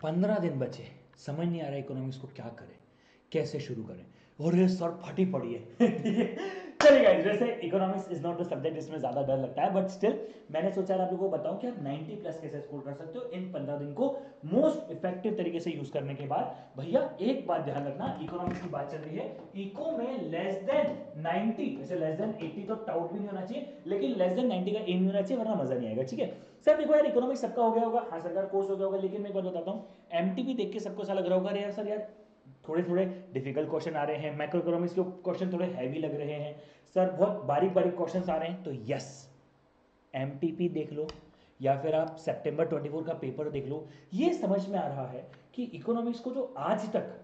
15 दिन बचे, समझ नहीं आ रहा इकोनॉमिक्स को क्या करें, कैसे शुरू करें। और ये सर फटी पड़ी है चलिए गाइस, वैसे economics is not the subject जिसमें ज्यादा डर लगता है, बट स्टिल मैंने सोचा आप लोगों को बताऊं कि आप 90 प्लस कैसे स्कोर कर सकते हो इन 15 दिन को मोस्ट इफेक्टिव तरीके से यूज करने के बाद। भैया एक बात ध्यान रखना, इकोनॉमिक्स की बात चल रही है, इको में लेस देन 90, वैसे लेस देन 80 तो टाउट भी नहीं होना चाहिए, लेकिन लेस देन 90 का एम नहीं होना चाहिए, वरना मजा नहीं आएगा। ठीक है सर, देखो यार इकोनॉमिक्स सबका हो गया होगा, हाँ सरकार कोर्स हो गया होगा, लेकिन मैं एक बात बताता हूँ, एमटीबी देख के सबको ऐसा लग रहा होगा यार सर यार थोड़े थोड़े डिफिकल्ट क्वेश्चन आ रहे हैं, मैक्रो इकोनॉमिक्स के क्वेश्चन थोड़े हैवी लग रहे हैं सर, बहुत बारीक बारीक क्वेश्चंस आ रहे हैं। तो यस, एमटीपी देख लो या फिर आप सितंबर 24 का पेपर देख लो, ये समझ में आ रहा है कि इकोनॉमिक्स को जो आज तक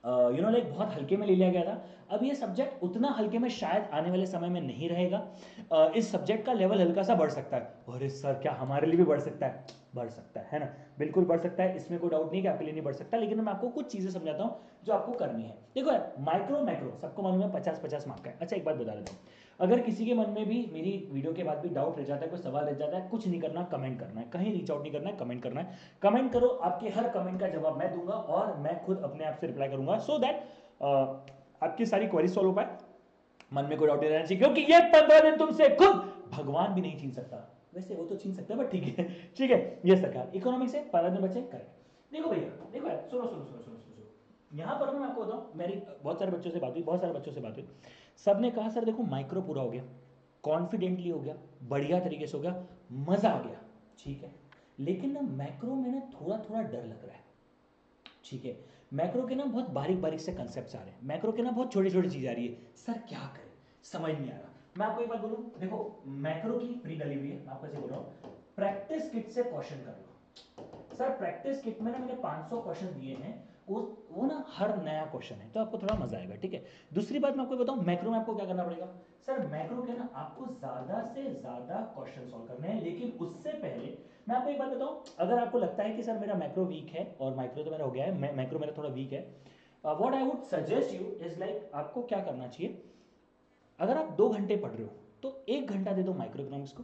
लाइक बहुत हल्के में ले लिया गया था, अब ये सब्जेक्ट उतना हल्के में शायद आने वाले समय में नहीं रहेगा। इस सब्जेक्ट का लेवल हल्का सा बढ़ सकता है। और सर क्या हमारे लिए भी बढ़ सकता है? बढ़ सकता है ना, बिल्कुल बढ़ सकता है, इसमें कोई डाउट नहीं कि आपके लिए नहीं बढ़ सकता, लेकिन मैं आपको कुछ चीजें समझाता हूं जो आपको करनी है। देखो यार, माइक्रो मैक्रो सबको मालूम है 50-50 मार्क का है। अच्छा एक बात बता देता हूँ, अगर किसी के मन में भी मेरी वीडियो के बाद भी डाउट रह जाता है, कोई सवाल रह जाता है, कुछ नहीं करना, कमेंट करना है, कहीं रीच आउट नहीं करना है, कमेंट करना है। कमेंट करो, आपके हर कमेंट का जवाब मैं दूंगा और मैं खुद अपने आप से रिप्लाई करूंगा, सो दैट आपकी सारी क्वेरी सॉल्व हो पाए, मन में कोई डाउट नहीं रहना चाहिए, क्योंकि ये 15 दिन तुमसे खुद भगवान भी नहीं छीन सकता। वैसे वो तो छीन सकता है, बट ठीक है ठीक है। ये सरकार इकोनॉमिक्स से 15 दिन बचे, करेक्ट। देखो भैया, देखो यार, सुनो सुनो सुनो सुनो सुनो, यहाँ पर मैं आपको बताऊं, मेरी बहुत सारे बच्चों से बात हुई, बहुत सारे बच्चों से बात हुई, सब ने कहा सर देखो माइक्रो पूरा हो गया, कॉन्फिडेंटली हो गया, बढ़िया तरीके से हो गया, मजा आ गया, ठीक है, लेकिन ना मैक्रो में ना थोड़ा थोड़ा डर लग रहा है। ठीक है, मैक्रो के ना बहुत बारीक बारीक से कंसेप्ट आ रहे हैं, मैक्रो के ना बहुत छोटी छोटी चीज आ रही है, सर क्या करें, समझ नहीं आ रहा। मैं आपको एक बात बोलूं, देखो मैक्रो की फ्री डली हुई है, मैं आपको ऐसे बोल रहा हूं, प्रैक्टिस किट से क्वेश्चन कर लो। सर प्रैक्टिस किट में ना मैंने 500 क्वेश्चन दिए हैं, वो ना हर नया क्वेश्चन है, तो आपको थोड़ा मजा आएगा। ठीक है, दूसरी बात मैं आपको बताऊं, मैक्रो में आपको क्या करना पड़ेगा। सर मैक्रो के ना आपको ज्यादा से ज्यादा क्वेश्चन सॉल्व करने हैं, लेकिन उससे पहले मैं आपको एक बात बताऊं, अगर आपको लगता है कि सर मेरा मैक्रो वीक है, और माइक्रो तो मेरा हो गया है, मैक्रो मेरा थोड़ा वीक है, what I would suggest you is like, आपको क्या करना चाहिए, अगर आप 2 घंटे पढ़ रहे हो तो 1 घंटा दे दो माइक्रो इकोनॉमिक्स को,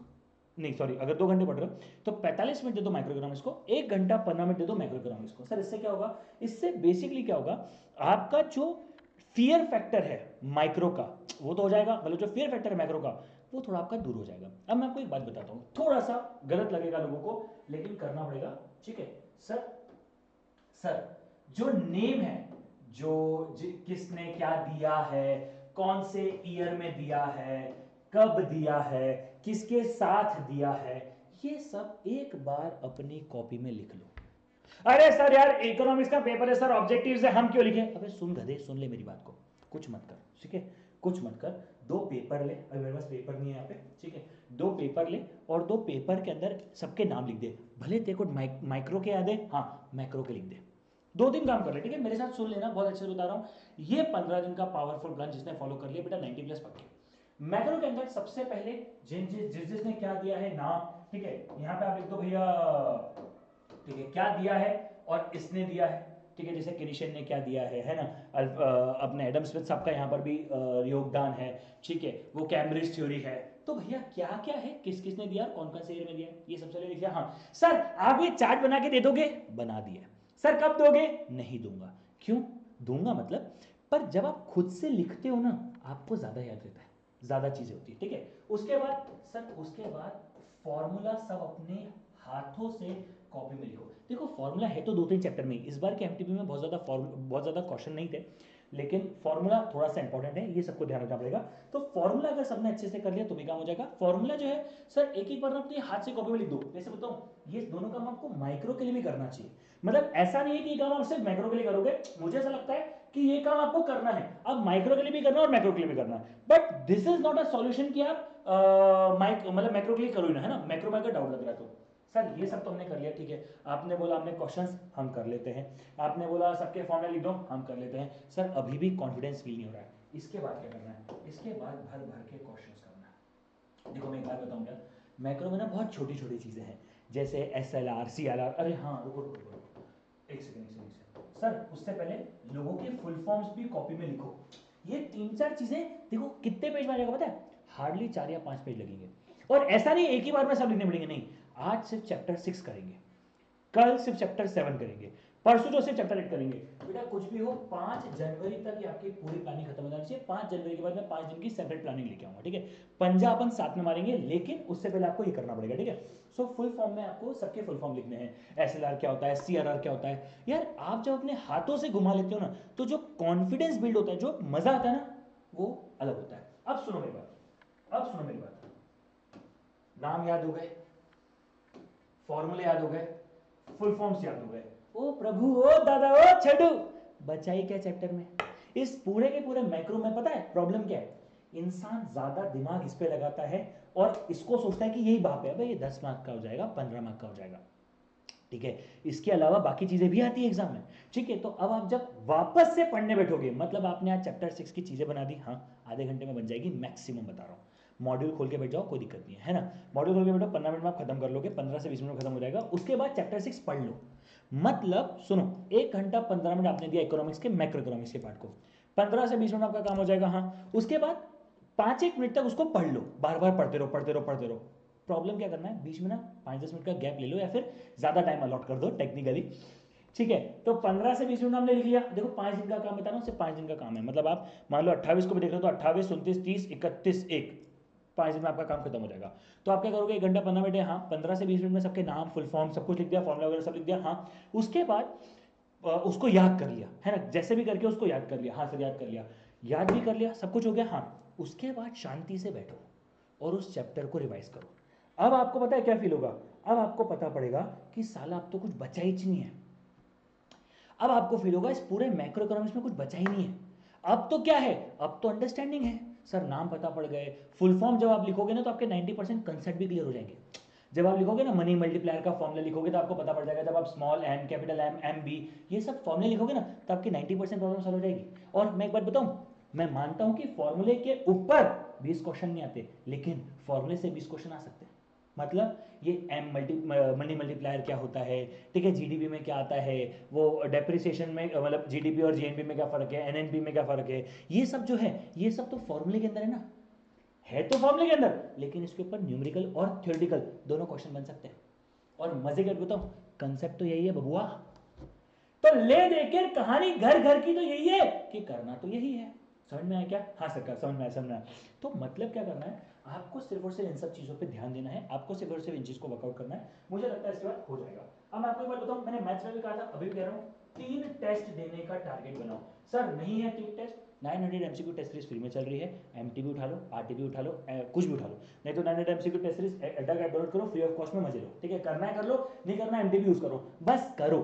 नहीं सॉरी, अगर 2 घंटे पढ़ रहे हो तो 45 मिनट दे दो माइक्रो इकोनॉमिक्स को, 1 घंटा 15 मिनट दे दो माइक्रो इकोनॉमिक्स को। सर इससे क्या होगा, इससे बेसिकली क्या होगा, आपका जो फियर फैक्टर है माइक्रो का वो तो हो जाएगा, मतलब जो फियर फैक्टर है माइक्रो का वो थोड़ा आपका दूर हो जाएगा। अब मैं आपको एक बात बताता हूं, थोड़ा सा गलत लगेगा लोगों को, लेकिन करना पड़ेगा। ठीक है सर, सर जो नेम है, जो किसने क्या दिया है, कौन से ईयर में दिया है, कब दिया है, किसके साथ दिया है, ये सब एक बार अपनी कॉपी में लिख लो। अरे सर यार इकोनॉमिक्स का पेपर है सर, ऑब्जेक्टिव्स है, हम क्यों लिखे? अबे सुन गधे, सुन ले मेरी बात को, कुछ मत कर, ठीक है, कुछ मत कर, 2 पेपर ले, अभी मेरे पास पेपर नहीं है यहाँ पे, ठीक है, 2 पेपर ले और 2 पेपर के अंदर सबके नाम लिख दे, भले तेरे को माइक्रो के याद है, हाँ मैक्रो के लिख दे, 2 दिन काम कर ले। ठीक है, मेरे साथ सुन लेना, बहुत अच्छे से बता रहा हूँ, ये 15 दिन का पावरफुल प्लान जिसने फॉलो कर लिया बेटा 90 प्लस पक्के। मैक्रो के अंदर सबसे पहले जिसने क्या दिया है नाम, ठीक है, यहाँ पे आप लिख दो भैया, ठीक है, क्या दिया है और इसने दिया है, ठीक है, जैसे क्रिशन ने क्या दिया है ना, अपने एडम स्मिथ साहब का यहाँ पर भी योगदान है, ठीक है, वो कैम्ब्रिज थ्योरी है, तो भैया क्या क्या है, किस किसने दिया, कौन कौन से ईयर में दिया, ये सबसे पहले लिखिए। हाँ सर आप ये चार्ट बना के दे दोगे, बना दिया। सर कब दोगे? नहीं दूंगा। क्यों दूंगा मतलब, पर जब आप खुद से लिखते हो ना आपको ज्यादा याद रहता है, ज्यादा चीजें होती है। ठीक है, उसके बाद सर, उसके बाद फॉर्मूला सब अपने हाथों से कॉपी में लिखो। देखो फॉर्मूला है तो 2-3 चैप्टर में, इस बार के एमटीपी में बहुत ज्यादा क्वेश्चन नहीं थे, लेकिन फॉर्मूला थोड़ा सा इंपॉर्टेंट है, ये सबको ध्यान रखना पड़ेगा। तो फॉर्मूला अगर सबने अच्छे से कर लिया तो भी काम हो जाएगा। फॉर्मूला जो है सर एक एक बार अपने हाथ से कॉपी में लिख दो। जैसे बताऊं, ये दोनों काम आपको माइक्रो के लिए भी करना चाहिए, मतलब ऐसा नहीं है कि ये काम आप सिर्फ माइक्रो के लिए करोगे, मुझे ऐसा लगता है कि ये काम आपको करना है, अब माइक्रो के लिए भी करना है और मैक्रो के लिए भी करना है, but this is not a solution कि आप मतलब मैक्रो के लिए करो ही ना, है ना, मैक्रो में अगर डाउट लग रहा है तो। सर ये सब तो हमने कर लिया, ठीक है, आपने बोला हमने क्वेश्चंस हम कर लेते हैं, आपने बोला सबके फॉर्मूला लिख दो, हम कर लेते हैं। सर अभी भी कॉन्फिडेंस फील नहीं हो रहा है, इसके बाद क्या करना है, इसके बाद भर भर के क्वेश्चंस करना है। देखो मैं एक बात बताऊं क्या, मैक्रो में ना बहुत छोटी छोटी चीजें हैं, जैसे S L R, C L R, अरे हाँ रुको रुको रुको, एक सेकंड एक सेकंड सर, उससे पहले लोगों के फुल फॉर्म्स भी कॉपी में लिखो। ये 3-4 चीजें देखो कितने पेज में आ जाएगा पता है, हार्डली 4 या 5 पेज लगेंगे, और ऐसा नहीं एक ही बार में सब लिखने पड़ेंगे, नहीं, आज सिर्फ चैप्टर 6 करेंगे, कल सिर्फ चैप्टर 7 करेंगे, परसों जो सिर्फ चैप्टर 8 करेंगे। बेटा कुछ भी हो 5 जनवरी तक ये आपकी पूरी प्लानिंग खत्म हो जानी चाहिए। 5 जनवरी के बाद मैं 5 दिन की सेपरेट प्लानिंग लेके आऊंगा, ठीक है। पंजा अपन साथ में मारेंगे, लेकिन उससे पहले आपको ये करना पड़ेगा, ठीक है। सो फुल फॉर्म में आपको सबके फुल फॉर्म लिखने हैं। एसएलआर क्या होता है, सीआरआर क्या होता है। यार आप जब अपने हाथों से घुमा लेते हो ना, तो जो कॉन्फिडेंस बिल्ड होता है, जो मजा आता है ना, वो अलग होता है। अब सुनो मेरी बात, अब सुनो मेरी बात। नाम याद हो गए, फॉर्मूले याद हो गए, फुल फॉर्म्स याद हो गए। ओ प्रभु, ओ दादा, ओ छठू, बचाई क्या चैप्टर में। इस पूरे के पूरे मैक्रो में पता है प्रॉब्लम क्या है, इंसान ज्यादा दिमाग इस पे लगाता है और इसको सोचता है कि यही बात है, भाई ये 10 मार्क का हो जाएगा, 15 मार्क का हो जाएगा, ठीक है। इसके अलावा बाकी चीजें भी आती है एग्जाम में, ठीक है। तो अब आप जब वापस से पढ़ने बैठोगे, मतलब आपने आज चैप्टर 6 की चीजें बना दी, हाँ आधे घंटे में बन जाएगी मैक्सिमम, बता रहा हूँ। मॉड्यूल खोल के बैठ जाओ, कोई दिक्कत नहीं है ना। मॉड्यूल खोल के बैठो, 15 मिनट में आप खत्म कर लोगे, 15 से 20 मिनट में खत्म हो जाएगा। उसके बाद चैप्टर 6 पढ़ लो। मतलब सुनो, 1 घंटा 15 मिनट आपने दिया इकोनॉमिक्स के मैक्रो इकोनॉमिक्स के पार्ट को, 15 से 20 मिनट आपका काम हो जाएगा, हाँ। उसके बाद 5-1 मिनट तक उसको पढ़ लो, बार बार पढ़ते रहो, पढ़ते रहो, पढ़ते रहो। प्रॉब्लम क्या करना है, बीच में ना 5-10 मिनट का गैप ले लो, या फिर ज्यादा टाइम अलॉट कर दो टेक्निकली, ठीक है। तो 15 से 20 मिनट हमने लिख लिया। देखो 5 दिन का काम बता रहा हूँ, सिर्फ 5 दिन का काम है। मतलब आप मान लो 28 को भी देख रहे हो, तो 28, 29, 30, 31, 1, 5 दिन में आपका काम खत्म हो जाएगा। तो आप क्या करोगे, 1 घंटा 15 मिनट है, हाँ 15 से 20 मिनट में सबके नाम, फुल फॉर्म सब कुछ लिख दिया, फॉर्मुला वगैरह सब लिख दिया, हाँ। उसके बाद उसको याद कर लिया, है ना, जैसे भी करके उसको याद कर लिया, हाँ सर याद कर लिया, याद भी कर लिया, सब कुछ हो गया, हाँ। उसके बाद शांति से बैठो और उस चैप्टर को रिवाइज करो। अब आपको पता है क्या फील होगा, अब आपको पता पड़ेगा कि साला अब तो कुछ बचा ही नहीं है। अब आपको फील होगा इस पूरे मैक्रो इकोनॉमिक्स में कुछ बचा ही नहीं है। अब तो क्या है, अब तो अंडरस्टैंडिंग है। सर नाम पता पड़ गए, फुल फॉर्म जब आप लिखोगे ना, तो आपके 90% कंसेप्ट भी क्लियर हो जाएंगे। जब आप लिखोगे ना मनी मल्टीप्लायर का फॉर्मूला लिखोगे, तो आपको पता पड़ जाएगा। जब आप small M, capital M, M B, ये सब फॉर्मूले लिखोगे ना, तो आपकी 90% प्रॉब्लम सॉल्व हो जाएगी। और मैं एक बात बताऊं, मैं मानता हूं कि फॉर्मूले के ऊपर 20 क्वेश्चन नहीं आते, लेकिन फॉर्मूले से 20 क्वेश्चन आ सकते हैं। मतलब ये एम मनी मल्टीप्लायर क्या होता है, ठीक है, जीडीपी में क्या आता है, वो डेप्रिसिएशन में, मतलब जीडीपी और जीएनपी में क्या फर्क है, एनएनपी में क्या फर्क है, ये सब जो है, ये सब तो फॉर्मूले के अंदर है ना, है तो फॉर्मूले के अंदर, लेकिन इसके ऊपर न्यूमेरिकल और थ्योरेटिकल दोनों क्वेश्चन बन सकते हैं। और मजे कर बताऊं, कंसेप्ट तो यही है बबुआ। तो ले देकर कहानी घर घर की तो यही है कि करना तो यही है। समझ में आया क्या, हाँ सरकार समझ में आया, समझ में आया। तो मतलब क्या करना है, आपको सिर्फ और सिर्फ इन सब चीज़ों पे ध्यान देना है, आपको सिर्फ और सिर्फ इन चीज़ को वर्कआउट करना है। मुझे लगता है इसके बाद हो जाएगा। अब मैं आपको एक बात बताऊं, मैंने मैथ्स में भी कहा था, अभी भी कह रहा हूँ, 3 टेस्ट देने का टारगेट बनाओ। सर नहीं है 3 test, 900 MCQ test series free में चल रही है, एमटीबी उठा लो, आरटीबी उठा लो, कुछ भी उठा लो। नहीं तो 900 एमसीक्यू टेस्ट सीरीज अड्डा का डाउनलोड करो, फ्री ऑफ कॉस्ट में मजे लो, ठीक है। करना है कर लो, नहीं करना एमटीबी यूज करो, बस करो।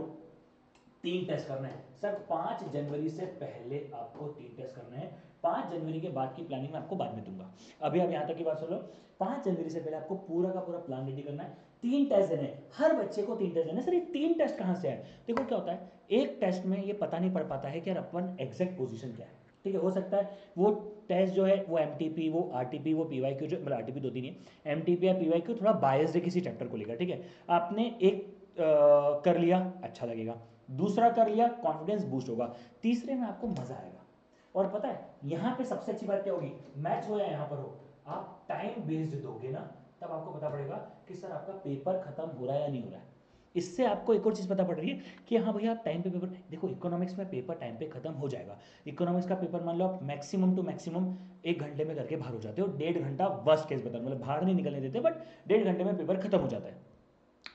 3 टेस्ट करना है सर, 5 जनवरी से पहले आपको 3 टेस्ट करना है। 5 जनवरी के बाद की प्लानिंग मैं आपको बाद में दूंगा, अभी आप यहाँ तक की बात सुन लो। 5 जनवरी से पहले आपको पूरा का पूरा प्लान रेडी करना है। 3 टेस्ट देने हैं, हर बच्चे को 3 टेस्ट देने। सर ये 3 टेस्ट कहाँ से आए, देखो क्या होता है, एक टेस्ट में ये पता नहीं पड़ पाता है कि यार अपन एग्जैक्ट पोजीशन क्या है, ठीक है। हो सकता है वो टेस्ट जो है वो एमटीपी, वो आरटीपी, वो पीवाईक्यू, जो मतलब आरटीपी 2-3 है, एमटीपी या पीवाईक्यू थोड़ा बायस्ड है किसी चैप्टर को लेकर, ठीक है। आपने एक कर लिया, अच्छा लगेगा, दूसरा कर लिया, कॉन्फिडेंस बूस्ट होगा, तीसरे में आपको मजा आएगा। और पता है यहां पे सबसे अच्छी बात क्या होगी, मैथ्स हो या यहां पर हो, आप टाइम बेस्ड दोगे ना, तब आपको पता पड़ेगा कि सर आपका पेपर खत्म हो रहा है या नहीं हो रहा है। इससे आपको एक और चीज पता पड़ रही है कि हाँ भैया आप टाइम पे पेपर, देखो इकोनॉमिक्स में पेपर टाइम पे खत्म हो जाएगा। इकोनॉमिक्स का पेपर मान लो आप मैक्सिमम टू मैक्सिमम 1 घंटे में करके बाहर हो जाते हो, 1.5 घंटा वर्स्ट केस बता, मतलब बाहर नहीं निकलने देते, बट 1.5 घंटे में पेपर खत्म हो जाता है,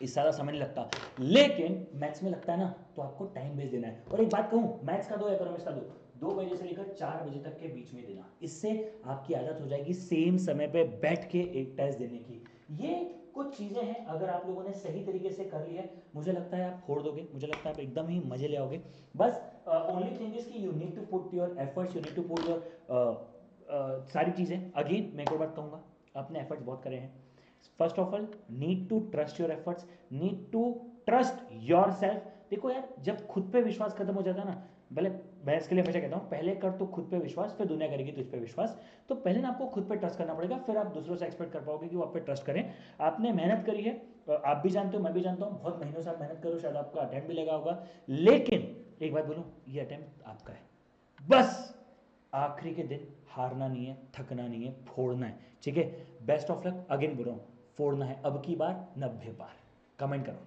इस ज़्यादा समय नहीं लगता। लेकिन मैथ्स में लगता है ना, तो आपको टाइम बेस देना है। और एक बात कहूँ, मैथ्स का दो, इकोनॉमिक्स का दो, 2 बजे से लेकर 4 बजे तक के बीच में देना। इससे आपकी आदत हो जाएगी सेम समय पे बैठ के एक टेस्ट देने की। ये कुछ चीज़ें हैं, अगर आप लोगों ने सही तरीके से कर ली है, मुझे लगता है आप फोड़ दोगे, मुझे लगता है आप एकदम ही मजे ले आओगे। बस ओनली थिंग इज कि you need to put your efforts, you need to put your सारी चीज़ें। अगेन मैं एक और बात कहूँगा, आपने एफर्ट्स बहुत करे हैं, first of all need to trust your efforts, need to trust yourself. देखो यार, जब खुद पे विश्वास खत्म हो जाता है ना, भले मैं इसके लिए हमेशा कहता हूँ, पहले कर तो खुद पे विश्वास, फिर दुनिया करेगी तुझ पे विश्वास। तो पहले ना आपको खुद पे ट्रस्ट करना पड़ेगा, फिर आप दूसरों से एक्सपेक्ट कर पाओगे कि वो आप पे ट्रस्ट करें। आपने मेहनत करी है, आप भी जानते हो, मैं भी जानता हूँ, बहुत महीनों से आप मेहनत करो, शायद आपका अटेम्प्ट भी लगा होगा, लेकिन एक बात बोलूँ, ये अटेम्प्ट आपका है। बस आखिरी के दिन हारना नहीं है, थकना नहीं है, फोड़ना है, ठीक है। Best of luck. अगेन बोल रहा हूँ, फोड़ना है अब की बार 90 बार। कमेंट करो।